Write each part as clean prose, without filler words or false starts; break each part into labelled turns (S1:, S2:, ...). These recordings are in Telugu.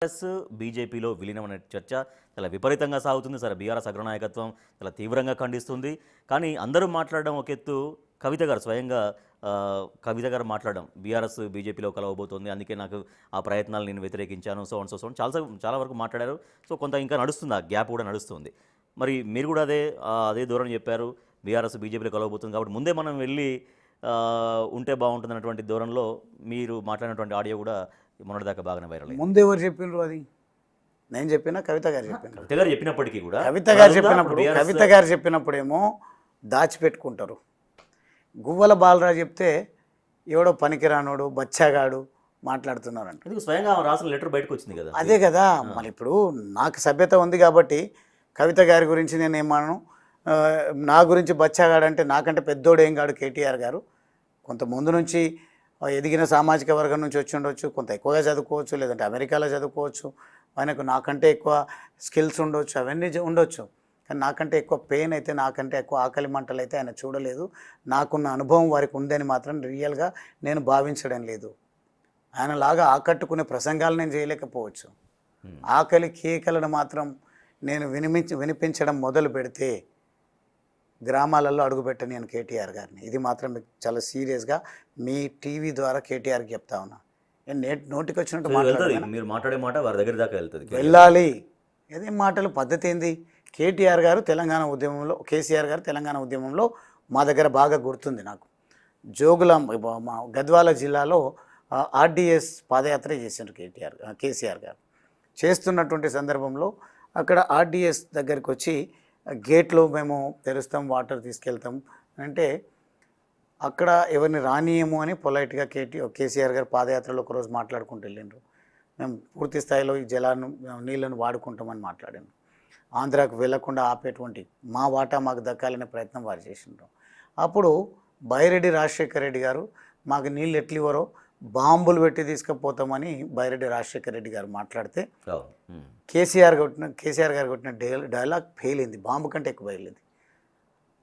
S1: బీఆర్ఎస్ బీజేపీలో విలీనం అనే చర్చ చాలా విపరీతంగా సాగుతుంది. సరే, బీఆర్ఎస్ అగ్రనాయకత్వం చాలా తీవ్రంగా ఖండిస్తుంది. కానీ అందరూ మాట్లాడడం ఒక ఎత్తు, కవిత గారు స్వయంగా కవిత గారు మాట్లాడడం బీఆర్ఎస్ బీజేపీలో కలవబోతోంది, అందుకే నాకు ఆ ప్రయత్నాలు నేను వ్యతిరేకించాను, సో అండ్ సో చాలా వరకు మాట్లాడారు. సో కొంత ఇంకా నడుస్తుంది, ఆ గ్యాప్ కూడా నడుస్తుంది. మరి మీరు కూడా అదే ధోరణి చెప్పారు, బీఆర్ఎస్ బీజేపీలో కలవబోతుంది కాబట్టి ముందే మనం వెళ్ళి ఉంటే బాగుంటుంది అన్నటువంటి ధోరణిలో మీరు మాట్లాడినటువంటి ఆడియో కూడా మొన్నటిదాకా బాగానే వైరల్.
S2: ముందు ఎవరు చెప్పిండ్రు? అది నేను చెప్పినా, కవిత గారు చెప్పినారు.
S1: కవిత గారు చెప్పినప్పటికీ కూడా
S2: కవిత గారు చెప్పినప్పుడేమో దాచిపెట్టుకుంటారు. గువ్వల బాలరాజు చెప్తే ఎవడో పనికిరానోడు బచ్చాగాడు మాట్లాడుతున్నారంట.
S1: స్వయంగా రాసిన లెటర్ బయటకు వచ్చింది కదా.
S2: అదే కదా, మరి ఇప్పుడు నాకు సభ్యత ఉంది కాబట్టి కవిత గారి గురించి నేను ఏమన్నాను, నా గురించి బచ్చాగాడు అంటే నాకంటే పెద్దోడు ఏం కాడు కేటీఆర్ గారు. కొంత ముందు నుంచి ఎదిగిన సామాజిక వర్గం నుంచి వచ్చి ఉండొచ్చు, కొంత ఎక్కువగా చదువుకోవచ్చు, లేదంటే అమెరికాలో చదువుకోవచ్చు, ఆయనకు నాకంటే ఎక్కువ స్కిల్స్ ఉండొచ్చు, అవన్నీ ఉండొచ్చు. కానీ నాకంటే ఎక్కువ పెయిన్ అయితే, నాకంటే ఎక్కువ ఆకలి మంటలు అయితే ఆయన చూడలేదు. నాకున్న అనుభవం వారికి ఉందని మాత్రం రియల్గా నేను భావించడం లేదు. ఆయనలాగా ఆకట్టుకునే ప్రసంగాలు నేను చేయలేకపోవచ్చు, ఆకలి కేకలను మాత్రం నేను వినిపించడం మొదలు పెడితే గ్రామాలలో అడుగుపెట్ట నేను కేటీఆర్ గారిని. ఇది మాత్రం మీకు చాలా సీరియస్గా మీ టీవీ ద్వారా కేటీఆర్కి చెప్తా ఉన్నా. నేను నోటికి వచ్చినట్టు
S1: మీరు మాట్లాడే మాట వారి దగ్గర దాకా వెళ్తుంది,
S2: వెళ్ళాలి. ఏదేం మాటలు, పద్ధతి ఏంది? కేటీఆర్ గారు తెలంగాణ ఉద్యమంలో, కేసీఆర్ గారు తెలంగాణ ఉద్యమంలో మా దగ్గర బాగా గుర్తుంది నాకు. మా గద్వాల జిల్లాలో ఆర్డీఎస్ పాదయాత్ర చేసిండ్రు కేసీఆర్ గారు. చేస్తున్నటువంటి సందర్భంలో అక్కడ ఆర్డీఎస్ దగ్గరికి వచ్చి గేట్లో మేము తెరుస్తాం, వాటర్ తీసుకెళ్తాం అంటే అక్కడ ఎవరిని రానియము అని పొలైట్గా కేసీఆర్ గారు పాదయాత్రలో ఒకరోజు మాట్లాడుకుంటూ వెళ్ళిండ్రు. మేము పూర్తి స్థాయిలో ఈ నీళ్ళను వాడుకుంటామని మాట్లాడాను. ఆంధ్రాకు వెళ్లకుండా ఆపేటువంటి మా వాటా మాకు దక్కాలనే ప్రయత్నం వారు చేసిండ్రు. అప్పుడు బైరెడ్డి రాజశేఖర రెడ్డి గారు మాకు నీళ్ళు ఎట్లివరో బాంబులు పెట్టి తీసుకుపోతామని బైరెడ్డి రాజశేఖర రెడ్డి గారు మాట్లాడితే కేసీఆర్ గారు కొట్టిన డైలాగ్ ఫెయిల్ అయింది, బాంబు కంటే ఎక్కువ బయలుది.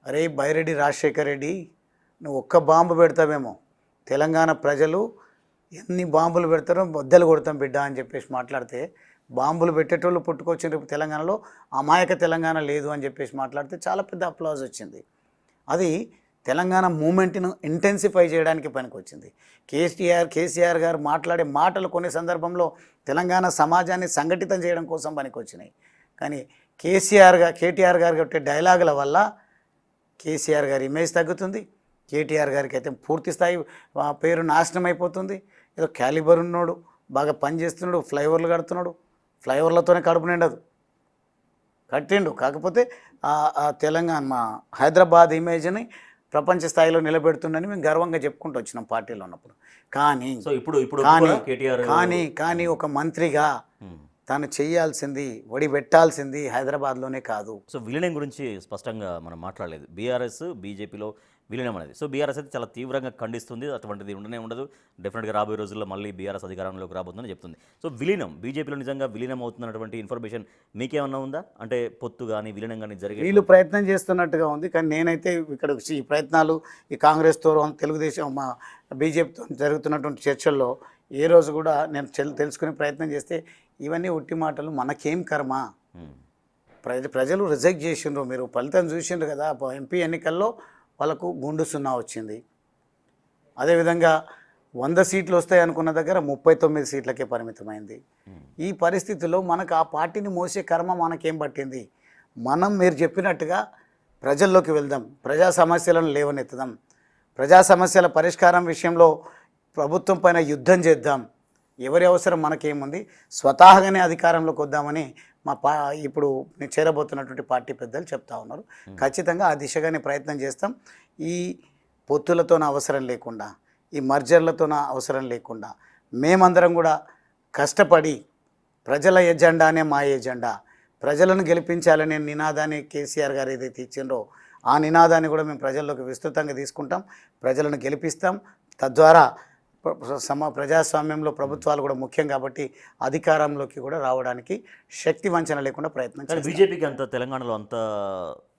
S2: అరే బైరెడ్డి రాజశేఖర రెడ్డి, నువ్వు ఒక్క బాంబు పెడతావేమో, తెలంగాణ ప్రజలు ఎన్ని బాంబులు పెడతారో బద్దలు కొడతాం బిడ్డ అని చెప్పేసి మాట్లాడితే, బాంబులు పెట్టేటోళ్ళు పుట్టుకొచ్చిన రేపు తెలంగాణలో అమాయక తెలంగాణ లేదు అని చెప్పేసి మాట్లాడితే చాలా పెద్ద అప్లాజ్ వచ్చింది. అది తెలంగాణ మూమెంట్ను ఇంటెన్సిఫై చేయడానికి పనికొచ్చింది. కేసీఆర్ గారు మాట్లాడే మాటలు కొన్ని సందర్భంలో తెలంగాణ సమాజాన్ని సంఘటితం చేయడం కోసం పనికొచ్చినాయి. కానీ కేటీఆర్ గారు కొట్టే డైలాగుల వల్ల కేసీఆర్ గారి ఇమేజ్ తగ్గుతుంది, కేటీఆర్ గారికి అయితే పూర్తి స్థాయి పేరు నాశనం అయిపోతుంది. ఏదో క్యాలిబర్ ఉన్నాడు, బాగా పనిచేస్తున్నాడు, ఫ్లైఓవర్లు కడుతున్నాడు, ఫ్లైఓవర్లతోనే కడుపు నిండదు, కట్టిండు. కాకపోతే తెలంగాణ మా హైదరాబాద్ ఇమేజ్ని ప్రపంచ స్థాయిలో నిలబెడుతుందని మేము గర్వంగా చెప్పుకుంటూ వచ్చినాం పార్టీలో ఉన్నప్పుడు. కానీ కానీ ఒక మంత్రిగా తను చేయాల్సింది, పెట్టాల్సింది హైదరాబాద్లోనే కాదు.
S1: సో విలీనం గురించి స్పష్టంగా మనం మాట్లాడలేదు, బీఆర్ఎస్ బీజేపీలో విలీనం అనేది. సో బీఆర్ఎస్ అయితే చాలా తీవ్రంగా ఖండిస్తుంది, అటువంటిది ఉండనే ఉండదు, డెఫినెట్గా రాబోయే రోజుల్లో మళ్ళీ బీఆర్ఎస్ అధికారంలోకి రాబోతుందని చెప్తుంది. సో విలీనం బీజేపీలో నిజంగా విలీనం అవుతున్నటువంటి ఇన్ఫర్మేషన్ మీకేమన్నా ఉందా? అంటే పొత్తు కానీ విలీనం కానీ జరిగే
S2: వీళ్ళు ప్రయత్నం చేస్తున్నట్టుగా ఉంది. కానీ నేనైతే ఇక్కడ ఈ ప్రయత్నాలు ఈ కాంగ్రెస్తో, తెలుగుదేశం, మా బీజేపీతో జరుగుతున్నటువంటి చర్చల్లో ఏ రోజు కూడా నేను తెలుసుకునే ప్రయత్నం చేస్తే ఇవన్నీ ఉట్టి మాటలు, మనకేం కర్మ, ప్రజలు రిజెక్ట్ చేసిండ్రు. మీరు ఫలితం చూసిండ్రు కదా, ఎంపీ ఎన్నికల్లో వాళ్ళకు గుండు 0 వచ్చింది. అదేవిధంగా 100 సీట్లు వస్తాయి అనుకున్న దగ్గర 39 సీట్లకే పరిమితమైంది. ఈ పరిస్థితుల్లో మనకు ఆ పార్టీని మోసే కర్మ మనకేం పట్టింది? మీరు చెప్పినట్టుగా ప్రజల్లోకి వెళ్దాం, ప్రజా సమస్యలను లేవనెత్తుదాం, ప్రజా సమస్యల పరిష్కారం విషయంలో ప్రభుత్వం పైన యుద్ధం చేద్దాం. ఎవరి అవసరం మనకేముంది, స్వతహాగానే అధికారంలోకి వద్దామని ఇప్పుడు నేను చేరబోతున్నటువంటి పార్టీ పెద్దలు చెప్తా ఉన్నారు. ఖచ్చితంగా ఆ దిశగానే ప్రయత్నం చేస్తాం. ఈ పొత్తులతోన అవసరం లేకుండా, ఈ మర్జర్లతోన అవసరం లేకుండా మేమందరం కూడా కష్టపడి ప్రజల ఎజెండానే మా ఎజెండా, ప్రజలను గెలిపించాలనే నినాదాన్ని కేసీఆర్ గారు ఏదైతే ఇచ్చిండ్రో ఆ నినాదాన్ని కూడా మేము ప్రజల్లోకి విస్తృతంగా తీసుకుంటాం, ప్రజలను గెలిపిస్తాం. తద్వారా ప్రజాస్వామ్యంలో ప్రభుత్వాలు కూడా ముఖ్యం కాబట్టి అధికారంలోకి కూడా రావడానికి శక్తి వంచన లేకుండా ప్రయత్నం
S1: కానీ
S2: చేస్తారు.
S1: బీజేపీకి అంత తెలంగాణలో అంత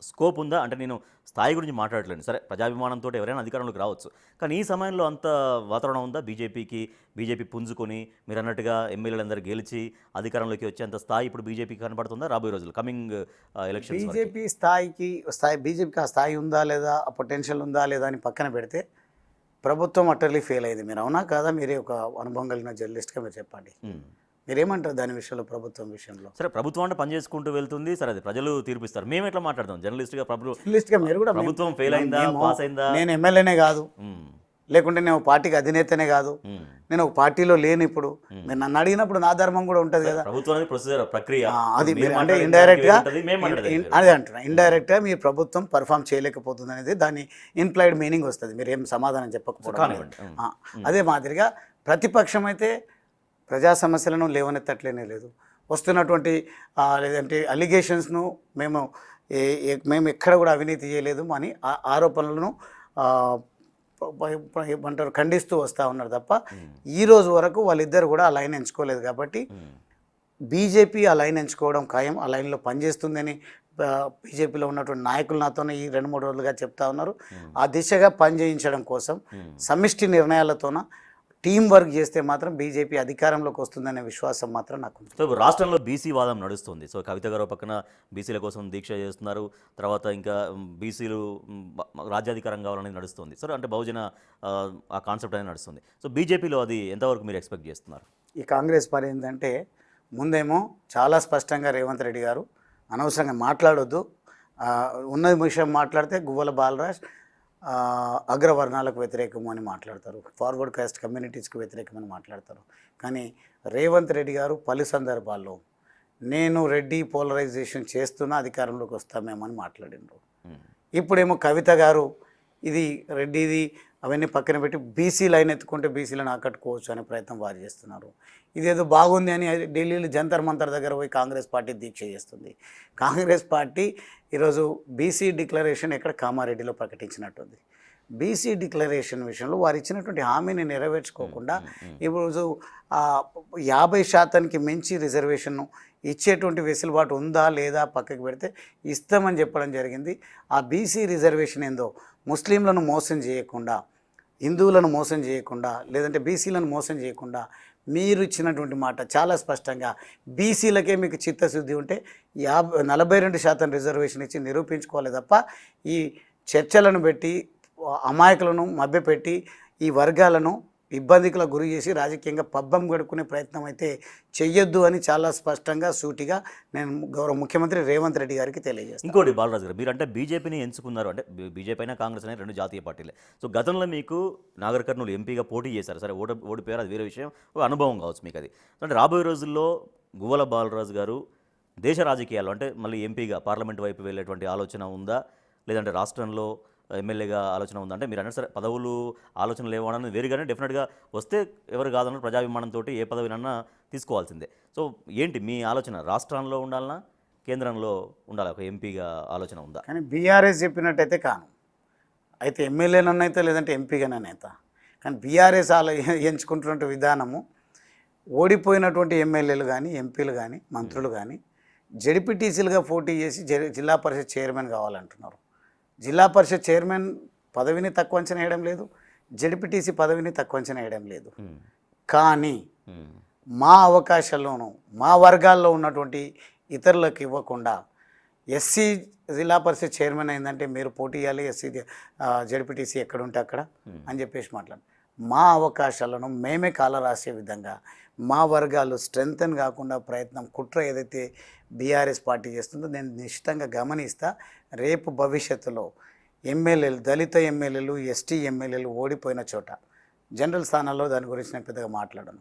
S1: స్కోప్ ఉందా? అంటే నేను స్థాయి గురించి మాట్లాడట్లేదు, సరే ప్రజాభిమానంతో ఎవరైనా అధికారంలోకి రావచ్చు, కానీ ఈ సమయంలో అంత వాతావరణం ఉందా బీజేపీకి? బీజేపీ పుంజుకొని మీరు అన్నట్టుగా ఎమ్మెల్యేలందరూ గెలిచి అధికారంలోకి వచ్చేంత స్థాయి ఇప్పుడు బీజేపీకి కనబడుతుందా రాబోయే రోజులు కమింగ్ ఎలక్షన్స్?
S2: బీజేపీకి ఆ స్థాయి ఉందా లేదా, ఆ పొటెన్షియల్ ఉందా లేదా అని పక్కన పెడితే ప్రభుత్వం అటర్లీ ఫెయిల్ అయింది. మీరు అవునా కాదా? మీరే ఒక అనుభవం కలిగిన జర్నలిస్ట్గా మీరు చెప్పండి, మీరేమంటారు దాని విషయంలో, ప్రభుత్వం విషయంలో?
S1: సరే ప్రభుత్వం అంటే పని చేసుకుంటూ వెళ్తుంది, సరే అది ప్రజలు తీర్పిస్తారు, మేము ఎట్లా మాట్లాడతాం జర్నలిస్ట్గా?
S2: జర్నలిస్ట్గా మీరు కూడా
S1: ప్రభుత్వం ఫెయిల్ అయిందా, పాస్ అయిందా?
S2: నేను ఎమ్మెల్యేనే కాదు, లేకుంటే నేను పార్టీకి అధినేతనే కాదు, నేను ఒక పార్టీలో లేను. ఇప్పుడు మీరు నన్ను అడిగినప్పుడు నా ధర్మం కూడా ఉంటుంది కదా.
S1: ప్రభుత్వం అనేది ప్రొసీజర్, ప్రక్రియ.
S2: అది మీరు అంటే ఇండైరెక్ట్గా అదే అంటున్నా, ఇండైరెక్ట్గా మీ ప్రభుత్వం పర్ఫామ్ చేయలేకపోతుంది అనేది దాని ఇంప్లాయిడ్ మీనింగ్ వస్తుంది, మీరు ఏం సమాధానం చెప్పకపోవడం. అదే మాదిరిగా ప్రతిపక్షం అయితే ప్రజా సమస్యలను లేవనెత్తట్లేనే లేదు. వస్తున్నటువంటి లేదంటే అలిగేషన్స్ను మేము ఎక్కడ కూడా అవినీతి చేయలేదు అని ఆరోపణలను ఏమంటారు ఖండిస్తూ వస్తూ ఉన్నారు తప్ప ఈ రోజు వరకు వాళ్ళిద్దరు కూడా ఆ లైన్ ఎంచుకోలేదు. కాబట్టి బీజేపీ ఆ లైన్ ఎంచుకోవడం ఖాయం, ఆ లైన్లో పనిచేస్తుందని బీజేపీలో ఉన్నటువంటి నాయకులు నాతోనే ఈ 2-3 రోజులుగా చెప్తా ఉన్నారు. ఆ దిశగా పనిచేయించడం కోసం సమిష్టి నిర్ణయాలతోన టీం వర్క్ చేస్తే మాత్రం బీజేపీ అధికారంలోకి వస్తుందనే విశ్వాసం మాత్రం నాకు ఉంది.
S1: సో రాష్ట్రంలో బీసీ వాదం నడుస్తుంది. సో కవిత గారు పక్కన బీసీల కోసం దీక్ష చేస్తున్నారు, తర్వాత ఇంకా బీసీలు రాజ్యాధికారం కావాలనేది నడుస్తుంది. సో అంటే బహుజన ఆ కాన్సెప్ట్ అనేది నడుస్తుంది. సో బీజేపీలో అది ఎంతవరకు మీరు ఎక్స్పెక్ట్ చేస్తున్నారు?
S2: ఈ కాంగ్రెస్ పని ఏంటంటే ముందేమో చాలా స్పష్టంగా రేవంత్ రెడ్డి గారు అనవసరంగా మాట్లాడొద్దు, ఉన్న విషయం మాట్లాడితే గువ్వల బాలరాజ్ అగ్రవర్ణాలకు వ్యతిరేకము అని మాట్లాడతారు, ఫార్వర్డ్ కాస్ట్ కమ్యూనిటీస్కి వ్యతిరేకమని మాట్లాడతారు. కానీ రేవంత్ రెడ్డి గారు పలు సందర్భాల్లో నేను రెడ్డి పోలరైజేషన్ చేస్తున్నా అధికారంలోకి వస్తామేమో అని మాట్లాడినారు. ఇప్పుడేమో కవిత గారు ఇది రెడ్డిది అవన్నీ పక్కన పెట్టి బీసీ లైన్ ఎత్తుకుంటే బీసీలను ఆకట్టుకోవచ్చు అనే ప్రయత్నం వారు చేస్తున్నారు. ఇదేదో బాగుంది అని ఢిల్లీలో జంతర్ మంతర్ దగ్గర పోయి కాంగ్రెస్ పార్టీ దీక్ష చేస్తుంది. కాంగ్రెస్ పార్టీ ఈరోజు బీసీ డిక్లరేషన్ ఎక్కడ కామారెడ్డిలో ప్రకటించినట్టుంది. బీసీ డిక్లరేషన్ విషయంలో వారు ఇచ్చినటువంటి హామీని నెరవేర్చుకోకుండా ఇప్పుడు 50% మించి రిజర్వేషన్ ఇచ్చేటువంటి వెసులుబాటు ఉందా లేదా పక్కకి పెడితే ఇస్తామని చెప్పడం జరిగింది. ఆ బీసీ రిజర్వేషన్ ఏందో ముస్లింలను మోసం చేయకుండా, హిందువులను మోసం చేయకుండా, లేదంటే బీసీలను మోసం చేయకుండా మీరు ఇచ్చినటువంటి మాట చాలా స్పష్టంగా బీసీలకే మీకు చిత్తశుద్ధి ఉంటే 42% రిజర్వేషన్ ఇచ్చి నిరూపించుకోవాలి తప్ప ఈ చర్చలను పెట్టి అమాయకులను మభ్యపెట్టి ఈ వర్గాలను ఇబ్బందికులకు గురి చేసి రాజకీయంగా పబ్బం గడుపుకునే ప్రయత్నం అయితే చెయ్యొద్దు అని చాలా స్పష్టంగా సూటిగా నేను గౌరవ ముఖ్యమంత్రి రేవంత్ రెడ్డి గారికి తెలియజేస్తాను.
S1: ఇంకోటి బాలరాజు గారు, మీరు అంటే బీజేపీని ఎంచుకున్నారు, అంటే బీజేపీ అయినా కాంగ్రెస్ అయినా 2 జాతీయ పార్టీలే. సో గతంలో మీకు నాగర్ కర్నూలు ఎంపీగా పోటీ చేశారు, సరే ఓడిపోయారు, అది వేరే విషయం, ఒక అనుభవం కావచ్చు మీకు అది. అంటే రాబోయే రోజుల్లో గువ్వల బాలరాజు గారు దేశ రాజకీయాల్లో అంటే మళ్ళీ ఎంపీగా పార్లమెంట్ వైపు వెళ్ళేటువంటి ఆలోచన ఉందా, లేదంటే రాష్ట్రంలో ఎమ్మెల్యేగా ఆలోచన ఉందా? అంటే మీరు అన్నారు సరే పదవులు ఆలోచన లేవని వేరుగానే డెఫినెట్గా వస్తే ఎవరు కాదన్న ప్రజాభిమానంతో ఏ పదవినన్నా తీసుకోవాల్సిందే. సో ఏంటి మీ ఆలోచన, రాష్ట్రంలో ఉండాలన్నా కేంద్రంలో ఉండాలి, ఒక ఎంపీగా ఆలోచన ఉందా?
S2: కానీ బీఆర్ఎస్ చెప్పినట్టయితే కాను, అయితే ఎమ్మెల్యేనైతే లేదంటే ఎంపీగానైతే. కానీ బీఆర్ఎస్ ఎంచుకుంటున్న విధానము ఓడిపోయినటువంటి ఎమ్మెల్యేలు కానీ ఎంపీలు కానీ మంత్రులు కానీ జెడ్పీటీసీలుగా పోటీ చేసి జిల్లా పరిషత్ చైర్మన్ కావాలంటున్నారు. జిల్లా పరిషత్ చైర్మన్ పదవిని తక్కువ అంచనా వేయడం లేదు, జెడ్పీటీసీ పదవిని తక్కువ అంచనా వేయడం లేదు. కానీ మా అవకాశాల్లోనూ మా వర్గాల్లో ఉన్నటువంటి ఇతరులకు ఇవ్వకుండా ఎస్సీ జిల్లా పరిషత్ చైర్మన్ అయిందంటే మీరు పోటీ చేయాలి, ఎస్సీ జెడ్పీటీసీ ఎక్కడుంటే అక్కడ అని చెప్పేసి మాట్లాడు. మా అవకాశాలను మేమే కాలరాసే విధంగా మా వర్గాలు స్ట్రెంగ్తన్ కాకుండా ప్రయత్నం కుట్ర ఏదైతే బీఆర్ఎస్ పార్టీ చేస్తుందో నేను నిశ్చితంగా గమనిస్తా. రేపు భవిష్యత్తులో ఎమ్మెల్యేలు, దళిత ఎమ్మెల్యేలు, ఎస్టీ ఎమ్మెల్యేలు ఓడిపోయిన చోట జనరల్ స్థానాల్లో దాని గురించి నేను పెద్దగా మాట్లాడను.